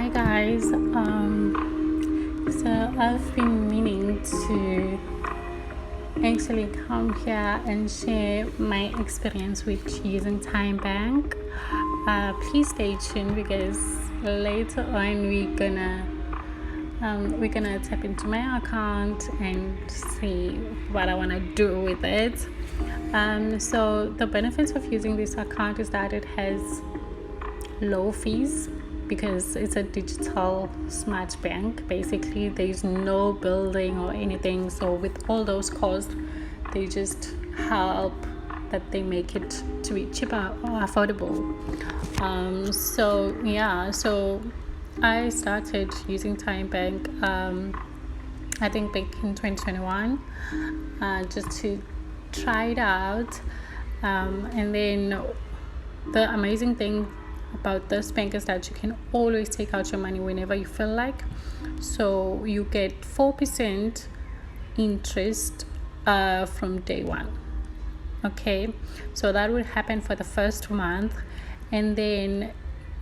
Hi guys, so I've been meaning to actually come here and share my experience with using TymeBank. Please stay tuned because later on we're gonna tap into my account and see what I want to do with it. So the benefits of using this account is that it has low fees because it's a digital smart bank. Basically, there's no building or anything, so with all those costs they just help that they make it to be cheaper or affordable. So I started using TymeBank I think back in 2021 just to try it out, and then the amazing thing about this bank is that you can always take out your money whenever you feel like. So you get 4% interest from day one. Okay, so that will happen for the first month, and then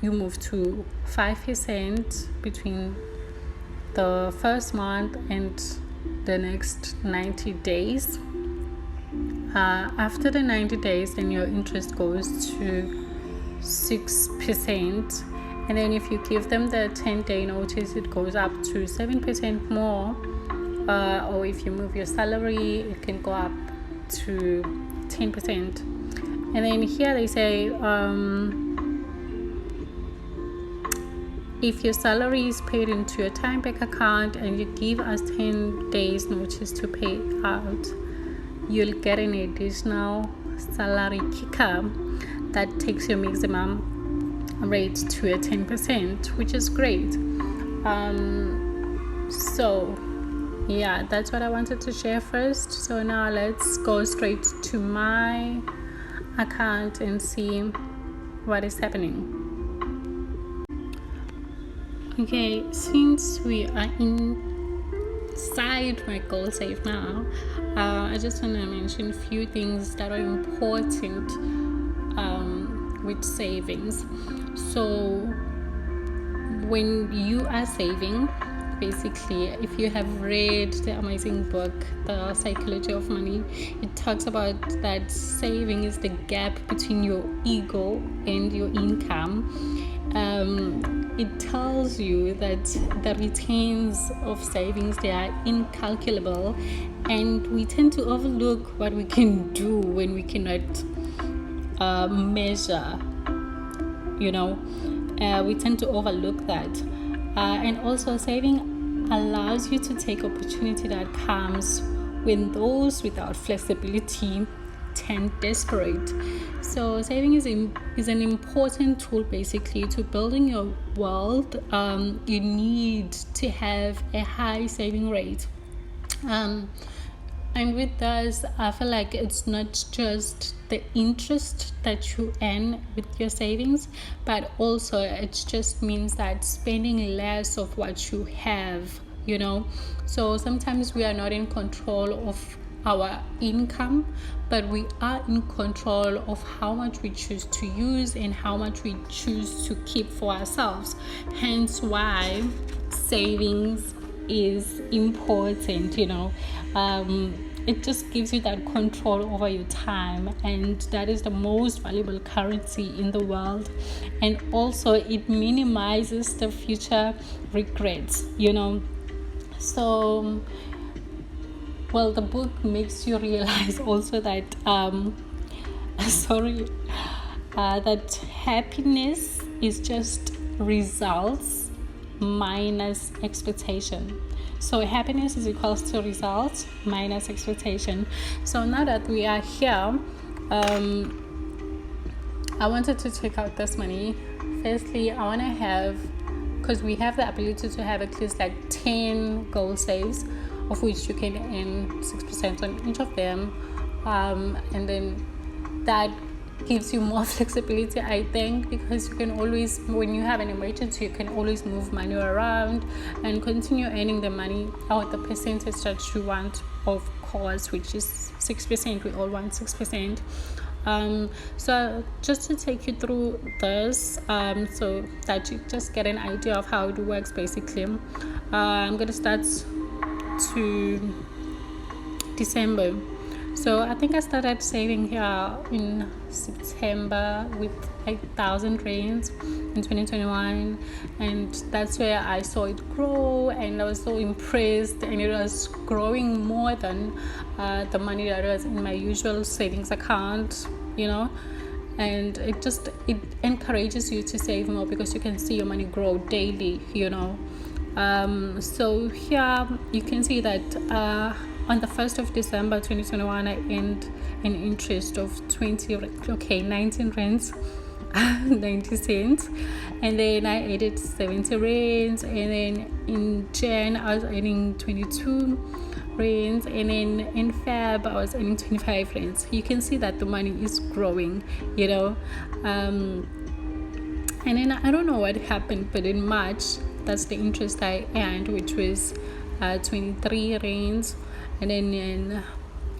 you move to 5% between the first month and the next 90 days. After the 90 days, then your interest goes to 6%, and then if you give them the 10-day notice, it goes up to 7% more, or if you move your salary, it can go up to 10%. And then here they say if your salary is paid into your TymeBank account and you give us 10 days notice to pay out, you'll get an additional salary kicker that takes your maximum rate to a 10%, which is great. So yeah, that's what I wanted to share first. So now let's go straight to my account and see what is happening. Okay, since we are inside my goal save now, I just want to mention a few things that are important with savings. So when you are saving, basically, if you have read the amazing book The Psychology of Money, it talks about that saving is the gap between your ego and your income. It tells you that the returns of savings, they are incalculable, and we tend to overlook what we can do when we cannot measure, we tend to overlook that. And also, saving allows you to take opportunity that comes when those without flexibility turn desperate. So saving is an important tool basically to building your wealth. You need to have a high saving rate, and with this, I feel like it's not just the interest that you earn with your savings, but also it just means that spending less of what you have, So sometimes we are not in control of our income, but we are in control of how much we choose to use and how much we choose to keep for ourselves. Hence why savings is important. It just gives you that control over your time, and that is the most valuable currency in the world. And also it minimizes the future regrets, So the book makes you realize also that that happiness is just results minus expectation. So happiness is equals to results minus expectation. So now that we are here, I wanted to take out this money. Firstly, I want to have, because we have the ability to have at least like 10 goal saves, of which you can earn 6% on each of them, and then that gives you more flexibility, I think, because you can always, when you have an emergency, you can always move money around and continue earning the money or the percentage that you want, of course, which is 6%. We all want 6%. So just to take you through this, so that you just get an idea of how it works basically, I'm going to start to December. So I think I started saving here in September with 8,000 rands in 2021, and that's where I saw it grow, and I was so impressed, and it was growing more than the money that was in my usual savings account, and it encourages you to save more because you can see your money grow daily. So here you can see that on the 1st of December 2021, I earned an interest of 19 rands 90 cents, and then I added 70 rands, and then in Jan I was earning 22 rands, and then in Feb I was earning 25 rands. You can see that the money is growing, and then I don't know what happened, but in March, that's the interest I earned, which was 23 rands. And then in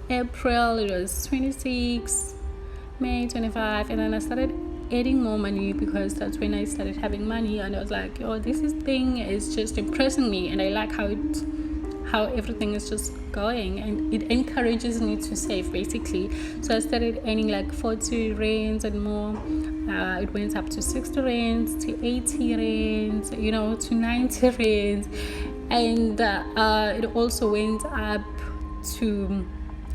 April it was 26, May 25, and then I started adding more money because that's when I started having money, and I was like, oh, this thing is just impressing me, and I like how everything is just going, and it encourages me to save basically. So I started earning like 40 rands and more. It went up to 60 rands, to 80 rands, to 90 rands, and it also went up to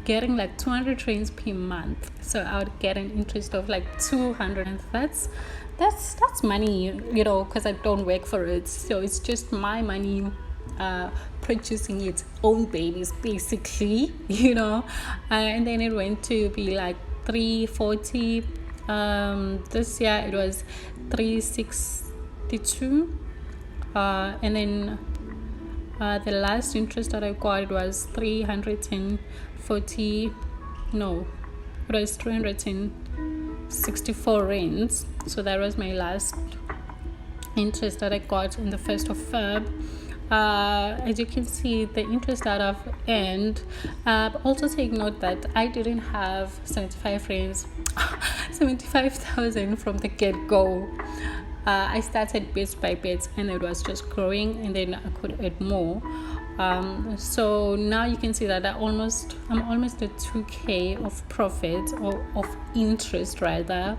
getting like 200 rands per month. So I would get an interest of like 200, and that's money, because I don't work for it. So it's just my money producing its own babies basically, and then it went to be like 340. This year it was 362, and then the last interest that I got was 364 rands. So that was my last interest that I got in the 1st of Feb. As you can see, the interest that I've earned. Also take note that I didn't have 75,000 from the get-go. I started bit by bit, and it was just growing, and then I could add more. So now you can see that I'm almost at 2k of profit, or of interest rather.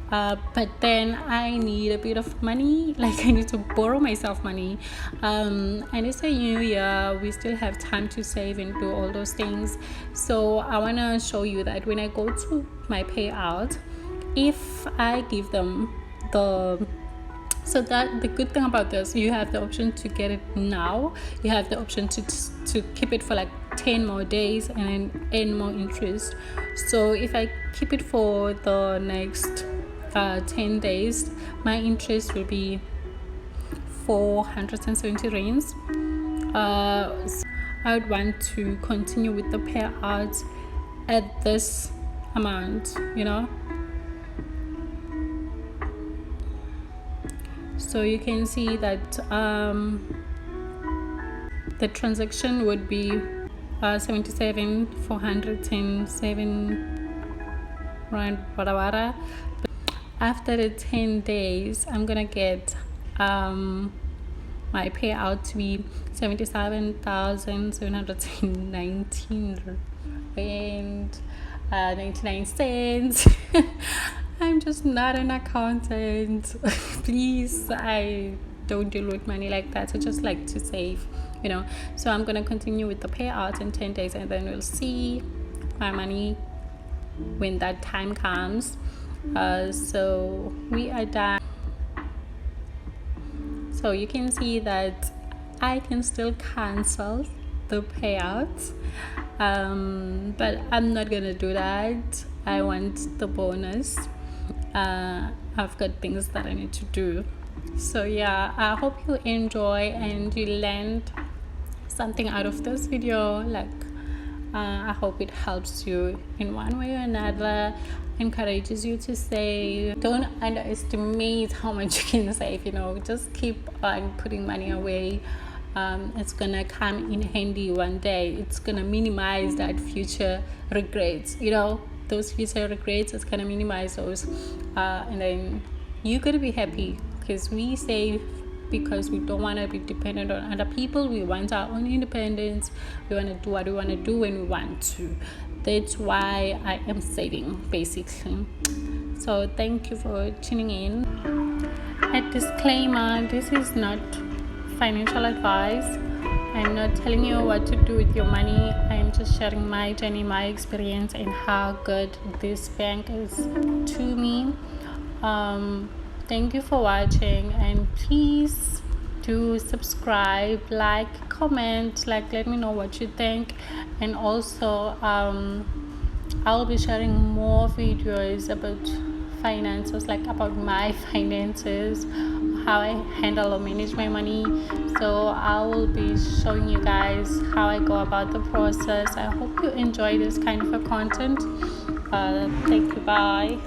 But then I need a bit of money, like I need to borrow myself money, and it's a new year. We still have time to save and do all those things. So I want to show you that when I go to my payout, if I give them the good thing about this, you have the option to get it now. You have the option to keep it for like 10 more days and then earn more interest. So if I keep it for the next 10 days, my interest will be 470 rands. I would want to continue with the payout at this amount, So you can see that the transaction would be 77,407 rand, whatever. After the 10 days, I'm gonna get my payout to be 77,719 and 99 cents. I'm just not an accountant. Please, I don't deal with money like that. I just like to save, So I'm gonna continue with the payout in 10 days, and then we'll see my money when that time comes. So we are done. So you can see that I can still cancel the payouts, but I'm not gonna do that. I want the bonus. I've got things that I need to do. So yeah, I hope you enjoy and you learned something out of this video. I hope it helps you in one way or another, encourages you to save. Don't underestimate how much you can save. Just keep on putting money away. It's gonna come in handy one day. It's gonna minimize that future regrets. those future regrets. It's gonna minimize those, and then you're gonna be happy, because we save because we don't want to be dependent on other people. We want our own independence. We want to do what we want to do when we want to. That's why I am saving, basically. So thank you for tuning in. A disclaimer: this is not financial advice. I'm not telling you what to do with your money. I'm just sharing my journey, my experience, and how good this bank is to me. Thank you for watching, and please do subscribe, like, comment, let me know what you think. And also I'll be sharing more videos about finances, about my finances, how I handle or manage my money. So I will be showing you guys how I go about the process. I hope you enjoy this kind of a content. Thank you. Bye.